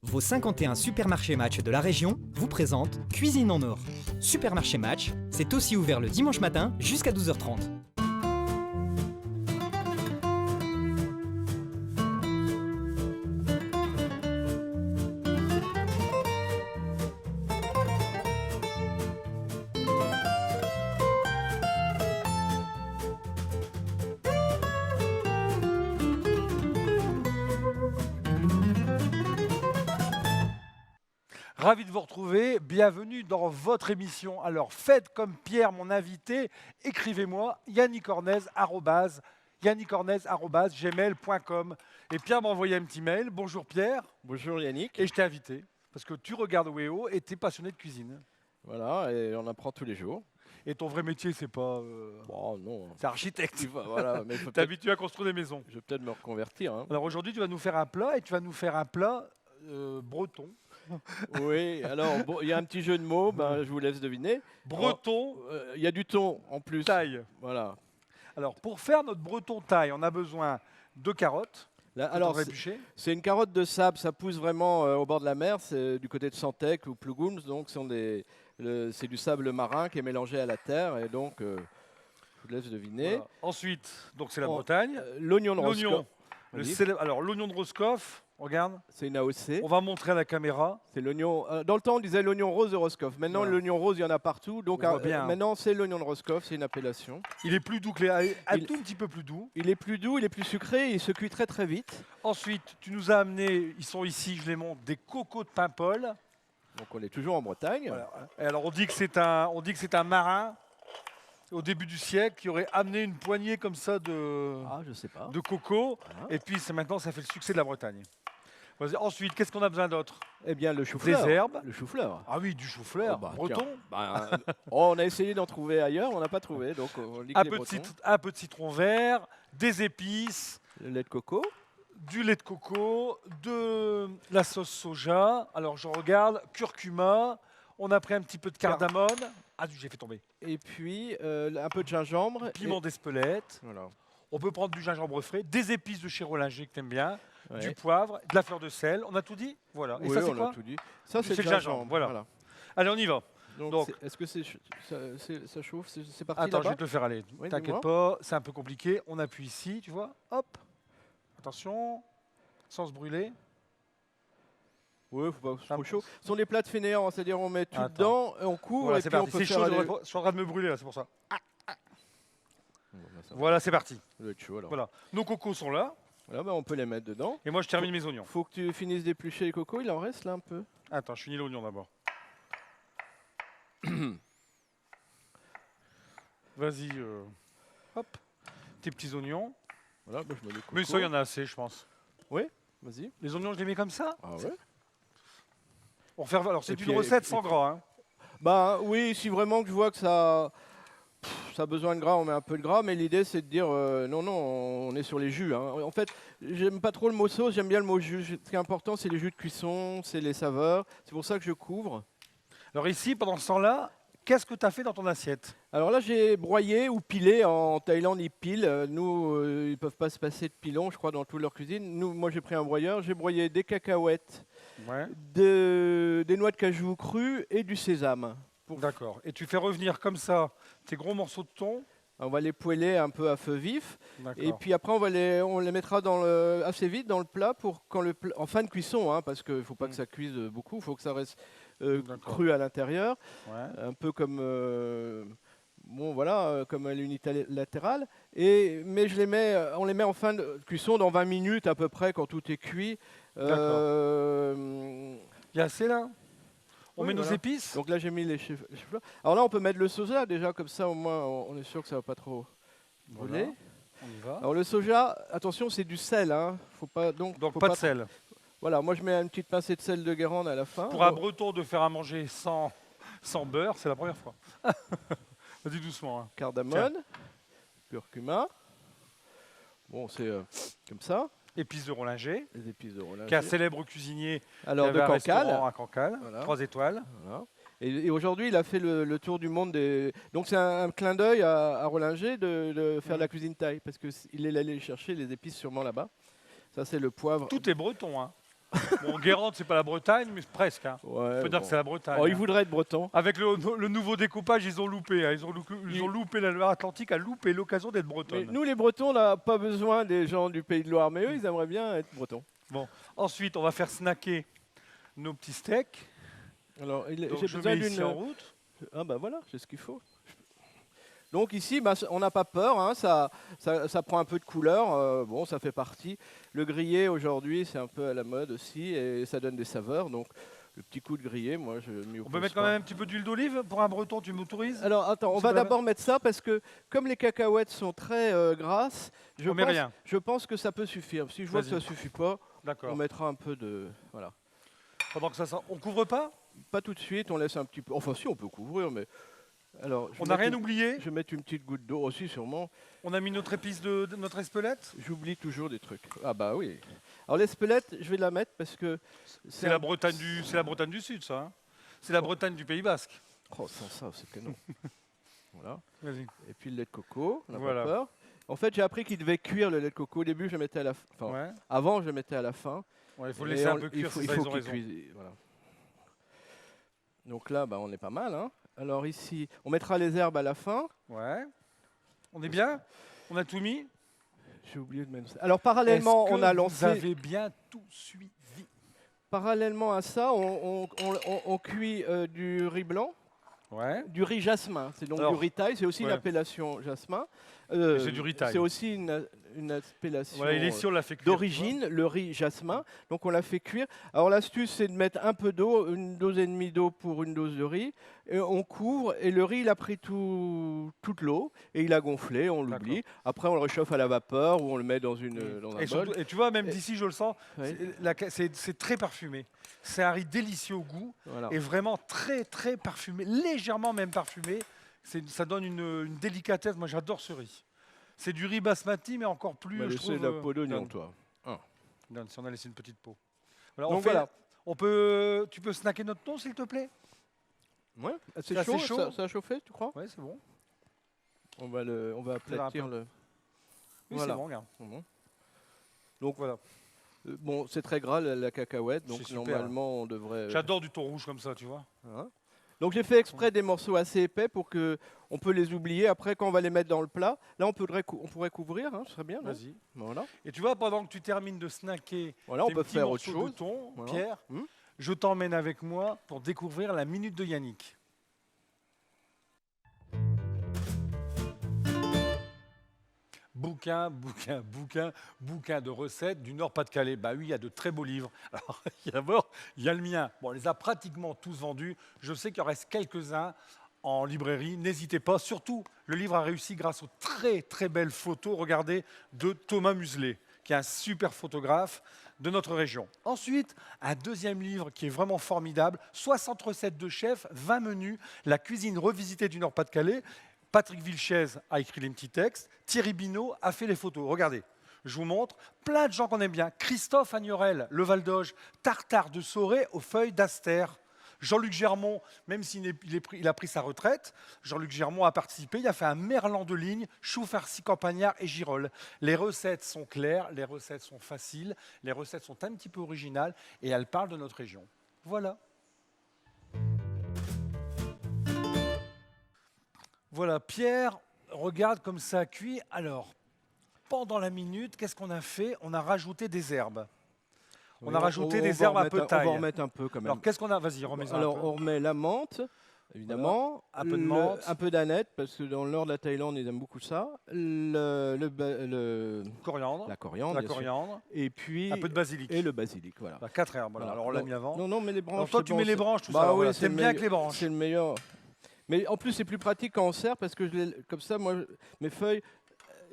Vos 51 supermarchés Match de la région vous présentent Cuisine en Or. Supermarché Match, c'est aussi ouvert le dimanche matin jusqu'à 12h30. Ravi de vous retrouver, bienvenue dans votre émission. Alors faites comme Pierre, mon invité, écrivez-moi yannickornez@gmail.com. Et Pierre m'a envoyé un petit mail. Bonjour Pierre, Bonjour Yannick. et je t'ai invité parce que tu regardes WEO et tu es passionné de cuisine. Voilà, et on apprend tous les jours. Et ton vrai métier, c'est pas. Bon, non. C'est architecte. Voilà, mais il faut Tu es peut-être, habitué à construire des maisons. je vais peut-être me reconvertir. Hein. Alors aujourd'hui, tu vas nous faire un plat et tu vas nous faire un plat breton. Oui, alors bon, il y a un petit jeu de mots, ben, je vous laisse deviner. Breton Il y a du thon en plus. taille. Voilà. Alors pour faire notre breton taille, on a besoin de carottes. Là, Alors, alors, c'est une carotte de sable, ça pousse vraiment au bord de la mer, c'est du côté de Santec ou Plougoums, donc c'est du sable marin qui est mélangé à la terre, et donc je vous laisse deviner. Voilà. Ensuite, donc c'est la Oh, Bretagne. L'oignon de L'oignon. Roscoff, Alors l'oignon de Roscoff, regarde. c'est une AOC. On va montrer à la caméra. C'est l'oignon. Dans le temps, on disait l'oignon rose de Roscoff. Maintenant, Voilà. l'oignon rose, il y en a partout. Donc, On voit bien. maintenant, c'est l'oignon de Roscoff. C'est une appellation. Il est plus doux que les. Un Il- tout petit peu plus doux. Il est plus doux, il est plus sucré. Il se cuit très très vite. Ensuite, tu nous as amené, ils sont ici, je les montre, des cocos de Paimpol. Donc, on est toujours en Bretagne. Voilà. Et alors on dit que c'est un marin au début du siècle qui aurait amené une poignée comme ça Ah, je sais pas. de coco. Ah. Et puis maintenant, ça fait le succès de la Bretagne. Vas-y. Ensuite, qu'est-ce qu'on a besoin d'autre? Eh bien, le chou-fleur. Des herbes. Le chou-fleur. Ah oui, du chou-fleur. Oh, bah, breton. tiens. Bah, on a essayé d'en trouver ailleurs, on n'a pas trouvé. Donc, on lit que Un les peu, Bretons. un peu de citron vert, des épices, Le lait de coco. du lait de coco, de la sauce soja. Alors je regarde, curcuma. On a pris un petit peu de cardamone. Ah, j'ai fait tomber. Et puis, un peu de gingembre. Piment d'Espelette. Voilà. On peut prendre du gingembre frais, des épices de chez Rollinger que tu aimes bien, Ouais. du poivre, de la fleur de sel. On a tout dit? Voilà. Et Oui, ça, c'est on quoi? a tout dit. Ça, C'est c'est le le gingembre, gingembre. voilà. Allez, on y va. Donc, Donc- est-ce que ça chauffe? C'est parti Attends, je là-bas. vais te le faire aller. Oui, T'inquiète dis-moi. pas, c'est un peu compliqué. On appuie ici, tu vois. Hop. Attention, sans se brûler. Oui, faut pas Ça trop me- chaud. Ce sont des plats de fainéants, c'est-à-dire on met tout Attends. dedans, et on couvre Voilà, et c'est puis on parti. peut C'est faire chaud, aller- je suis en train de me brûler là, c'est pour ça. Bon, bah, ça va. Voilà, c'est parti. Ça doit être chaud alors. Voilà. Nos cocos sont là. Voilà, bah, on peut les mettre dedans. Et moi, je termine mes oignons. Faut que tu finisses d'éplucher les cocos, il en reste là un peu. Attends, je finis l'oignon d'abord. Vas-y. Hop. Tes petits oignons. Voilà, bah, je mets les cocos. Mais ça, il y en a assez, je pense. Vas-y. Les oignons, je les mets comme ça. Ah ouais. Alors, c'est Et une puis, recette et sans puis- gras. Hein. Bah oui, si vraiment que je vois que ça a besoin de gras, on met un peu de gras, mais l'idée c'est de dire non, non, on est sur les jus. Hein. En fait, j'aime pas trop le mot sauce, j'aime bien le mot jus. Ce qui est important, c'est les jus de cuisson, c'est les saveurs. C'est pour ça que je couvre. Alors ici, pendant ce temps-là, qu'est-ce que tu as fait dans ton assiette? Alors là, j'ai broyé ou pilé. En Thaïlande, ils pilent. Nous, ils peuvent pas se passer de pilon, je crois, dans toute leur cuisine. Moi, j'ai pris un broyeur. J'ai broyé des cacahuètes, Ouais. des noix de cajou crues et du sésame. D'accord. Et tu fais revenir comme ça tes gros morceaux de thon. On va les poêler un peu à feu vif. D'accord. Et puis après, on les mettra assez vite dans le plat en fin de cuisson, hein, parce qu'il ne faut pas que ça cuise beaucoup. Il faut que ça reste D'accord. cru à l'intérieur. Ouais. Un peu comme... comme à l'unité latérale. Mais on les met en fin de cuisson dans 20 minutes à peu près quand tout est cuit. Il y a assez là. On Oui, met nos voilà. épices. Donc là j'ai mis les chefs-fleurs. Alors là on peut mettre le soja déjà, comme ça au moins on est sûr que ça va pas trop brûler. Voilà. On y va. Alors le soja, attention, c'est du sel, hein. Faut pas Donc faut pas de sel. Voilà, moi je mets une petite pincée de sel de Guérande à la fin. Pour un breton de faire à manger sans beurre, c'est la première fois. Vas-y doucement. Hein. Cardamone, curcuma. Bon, c'est comme ça. Épices de Rollinger, Les épices de Rollinger. qui est un célèbre cuisinier. Alors qui de avait un Cancale. restaurant à Cancale, Voilà. 3 étoiles. Voilà. Et aujourd'hui, il a fait le tour du monde des. Donc c'est un clin d'œil à Rollinger de faire la cuisine thaï, parce qu'il est allé chercher les épices sûrement là-bas. Ça c'est le poivre. Tout est breton. Hein. Bon, Guérande, c'est pas la Bretagne, mais presque. Hein. Ouais, On peut dire bon. que c'est la Bretagne. Oh, il hein. voudrait être breton. Avec le nouveau découpage, ils ont loupé. Hein. Ils ont loupé la Loire-Atlantique, a loupé l'occasion d'être Mais bretonne. nous, les Bretons, on n'a pas besoin des gens du Pays de Loire, mais eux, ils aimeraient bien être bretons. Bon, ensuite, on va faire snacker nos petits steaks. Alors, Donc, j'ai je besoin mets ici d'une. en route. Ah bah voilà, c'est ce qu'il faut. Donc ici, bah, on n'a pas peur, hein, ça prend un peu de couleur, bon, ça fait partie. Le grillé aujourd'hui, c'est un peu à la mode aussi, et ça donne des saveurs. Donc le petit coup de grillé, moi, je m'y On oppose peut mettre pas. quand même un petit peu d'huile d'olive pour un breton, tu m'autorises? Alors attends, on C'est va pas la d'abord mettre ça parce que comme les cacahuètes sont très grasses, On met rien. je pense que ça peut suffire. Si je vois que ça Vas-y. suffit pas, on D'accord. mettra un peu de... Voilà. Pendant que ça sent. On couvre pas? Pas tout de suite, on laisse un petit peu... Enfin si, on peut couvrir, mais... Alors, On n'a rien oublié? Je vais mettre une petite goutte d'eau aussi, sûrement. On a mis notre épice de notre espelette? J'oublie toujours des trucs. Ah bah oui. Alors l'espelette, je vais la mettre parce que... C'est la Bretagne du Sud, ça. Hein. C'est la Bretagne du Pays Basque. Oh, sans ça, c'est canon. Voilà. Vas-y. Et puis le lait de coco, on n'a Voilà. pas peur. En fait, j'ai appris qu'il devait cuire le lait de coco. Au début, je le mettais à la fin. Enfin, Ouais. avant, je le mettais à la fin. Ouais, il faut Et laisser un peu il cuire, faut, c'est il ça, faut ils ont qu'il raison. cuise. Voilà. Donc là, bah, on est pas mal. Hein. Alors ici, on mettra les herbes à la fin. Ouais. On est bien? On a tout mis? J'ai oublié de mettre ça. Alors parallèlement, Est-ce que on a vous lancé. avez bien tout suivi. Parallèlement à ça, on cuit du riz blanc. Ouais. Du riz jasmin, c'est donc Alors, du riz thaï, c'est aussi ouais. une appellation jasmin. Mais c'est du riz thaï. C'est aussi une appellation Voilà, il est ici, on l'a fait cuire. d'origine, le riz jasmin. Donc on l'a fait cuire. Alors l'astuce, c'est de mettre un peu d'eau, une dose et demie d'eau pour une dose de riz. Et on couvre et le riz, il a pris toute l'eau et il a gonflé, on l'oublie. Après, on le réchauffe à la vapeur ou on le met dans, dans un Et, bol. surtout- et tu vois, même d'ici, je le sens, Ouais. c'est très parfumé. C'est un riz délicieux au goût Voilà. et vraiment très, très parfumé, légèrement même parfumé. Ça donne une délicatesse. Moi, j'adore ce riz. C'est du riz basmati, mais encore plus, On va je laisser trouve... la peau d'oignon, donne. toi. Donne, si on a laissé une petite peau. Voilà, Donc voilà. tu peux snacker notre thon, s'il te plaît? Ouais. C'est assez chaud, chaud. ça a chauffé, tu crois? Ouais, c'est bon. On va aplatir le... Oui, Voilà. c'est bon, regarde. Bon. Donc voilà. Bon, c'est très gras la cacahuète, donc C'est super, normalement on devrait. J'adore du thon rouge comme ça, tu vois. Hein. Donc j'ai fait exprès des morceaux assez épais pour que on peut les oublier. Après, quand on va les mettre dans le plat, là on pourrait couvrir, hein, ce serait bien. Non? Vas-y. Voilà. Et tu vois, pendant que tu termines de snacker Voilà, on tes peut petits faire autre morceaux chose. de thon, Voilà. Pierre, Hmm. je t'emmène avec moi pour découvrir la Minute de Yannick. Bouquin de recettes du Nord-Pas-de-Calais. Bah oui, il y a de très beaux livres. Alors, d'abord, il y a le mien. Bon, on les a pratiquement tous vendus. Je sais qu'il en reste quelques-uns en librairie. N'hésitez pas. Surtout, le livre a réussi grâce aux très, très belles photos, regardez, de Thomas Muselet, qui est un super photographe de notre région. Ensuite, un deuxième livre qui est vraiment formidable, 60 recettes de chefs, 20 menus, la cuisine revisitée du Nord-Pas-de-Calais. Patrick Vilchez a écrit les petits textes, Thierry Binot a fait les photos. Regardez, je vous montre, plein de gens qu'on aime bien. Christophe Agnorel, le Val d'Auge, tartare de Soré aux feuilles d'aster. Jean-Luc Germont, même s'il a pris sa retraite, Jean-Luc Germont a participé, il a fait un merlan de ligne, choux farcis, campagnard et girolles. Les recettes sont claires, les recettes sont faciles, les recettes sont un petit peu originales et elles parlent de notre région. Voilà. Voilà, Pierre, regarde comme ça cuit. Alors, pendant la minute, qu'est-ce qu'on a fait? On a rajouté des herbes. On a rajouté des herbes à peu taille. On va en mettre un peu quand même. Alors, qu'est-ce qu'on a? Vas-y, remets-en un Alors, peu. on remet la menthe, évidemment. Voilà. Un peu de menthe. Un peu d'aneth, parce que dans le nord de la Thaïlande, ils aiment beaucoup ça. La Coriandre. coriandre, La bien sûr. coriandre. Et puis... Un peu de basilic. Et le basilic, voilà. Bah, 4 herbes, voilà. Alors, on l'a mis avant. Non, mais les branches... Alors, toi, c'est tu bon, mets les c'est- branches, tout Bah ça. oui, Voilà. c'est T'aimes le bien avec meilleur- les branches. C'est le meilleur. Mais en plus, c'est plus pratique quand on sert, parce que comme ça, moi, mes feuilles,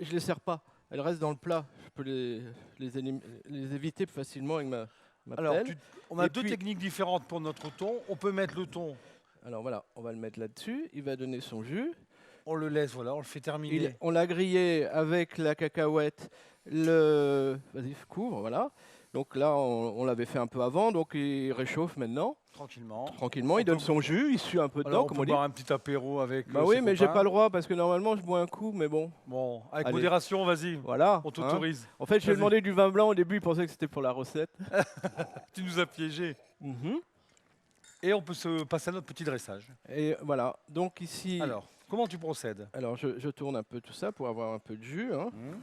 je les sers pas. Elles restent dans le plat. Je peux les éviter facilement avec ma Alors, pelle. on a Et deux puis- techniques différentes pour notre thon. On peut mettre le thon, Alors voilà, on va le mettre là-dessus. Il va donner son jus. on le laisse, voilà, on le fait terminer. On l'a grillé avec la cacahuète. Vas-y, couvre, voilà. Donc là, on l'avait fait un peu avant, donc il réchauffe maintenant, Tranquillement. tranquillement. Il donne son jus, il sue un peu dedans, Alors, on comme peut on dit. boire un petit apéro avec. Bah oui, mais j'ai pas le droit parce que normalement je bois un coup, mais bon, Bon, avec Allez. modération, vas-y. voilà. On hein. t'autorise. En fait, j'ai Vas-y. demandé du vin blanc au début, il pensait que c'était pour la recette. Tu nous as piégés. Mhm. Et on peut se passer à notre petit dressage. Et voilà. Donc ici, Alors, comment tu procèdes? alors je tourne un peu tout ça pour avoir un peu de jus. Hein. Mmh.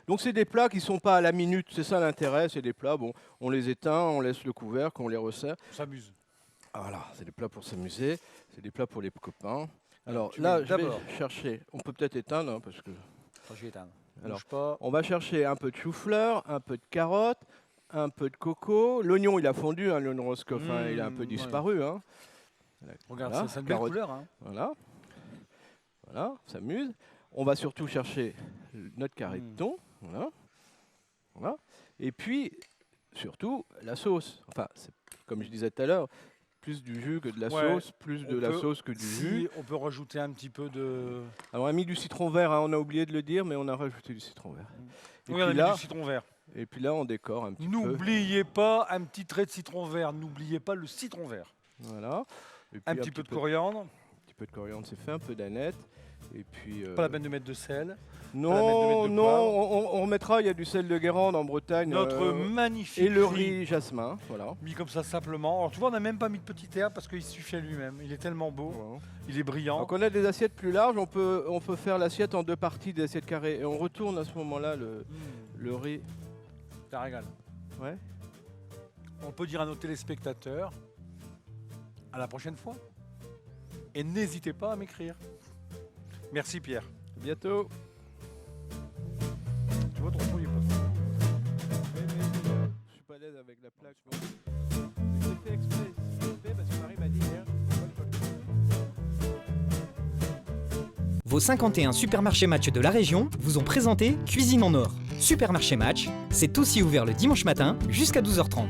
Donc c'est des plats qui sont pas à la minute, c'est ça l'intérêt. C'est des plats, bon, on les éteint, on laisse le couvercle, on les resserre. On s'amuse. Voilà, c'est des plats pour s'amuser, c'est des plats pour les copains. Alors tu là, mets je vais d'abord. chercher. On peut peut-être éteindre hein, parce que. Attends, je vais éteindre. Alors, Bouge pas. On va chercher un peu de chou-fleur, un peu de carotte, un peu de coco. L'oignon, il a fondu, hein, l'oignon Roscoff, hein, il a un peu ouais. disparu. Hein. Regarde, Voilà, c'est une belle carotte. couleur. Hein. Voilà. Voilà, on s'amuse. On va surtout chercher notre carré de thon. Voilà. Voilà. Et puis, surtout, la sauce. Enfin, comme je disais tout à l'heure, plus du jus que de la Ouais, sauce, plus de on la peut- sauce que du Si jus. on peut rajouter un petit peu de. Alors, on a mis du citron vert, hein, on a oublié de le dire, mais on a rajouté du citron vert. Et, Oui, on a puis mis là, du citron vert. et puis là, on décore un petit peu. N'oubliez pas un petit trait de citron vert. N'oubliez pas le citron vert. Voilà. Et puis Un petit peu de coriandre. Un petit peu de coriandre, c'est fait, un peu d'aneth. Et puis. Pas la peine de mettre de sel. Non, pas la peine de mettre de non, poivre. on remettra, il y a du sel de Guérande en Bretagne. Notre magnifique et le riz jasmin, voilà. mis comme ça simplement. Alors tu vois, on n'a même pas mis de petit herbe parce qu'il suffit à lui-même. Il est tellement beau, Voilà. il est brillant. Donc on a des assiettes plus larges, on peut faire l'assiette en deux parties, des assiettes carrées. Et on retourne à ce moment-là le riz. Ça régale. Ouais. On peut dire à nos téléspectateurs à la prochaine fois. Et n'hésitez pas à m'écrire. Merci Pierre. À bientôt. Tu vois ton son, il est pas. Je suis pas à l'aise avec la plaque. Bon. J'ai fait exprès, parce que Marie m'a dit hier. Vos 51 supermarchés match de la région vous ont présenté Cuisine en or. Supermarché Match, c'est aussi ouvert le dimanche matin jusqu'à 12h30.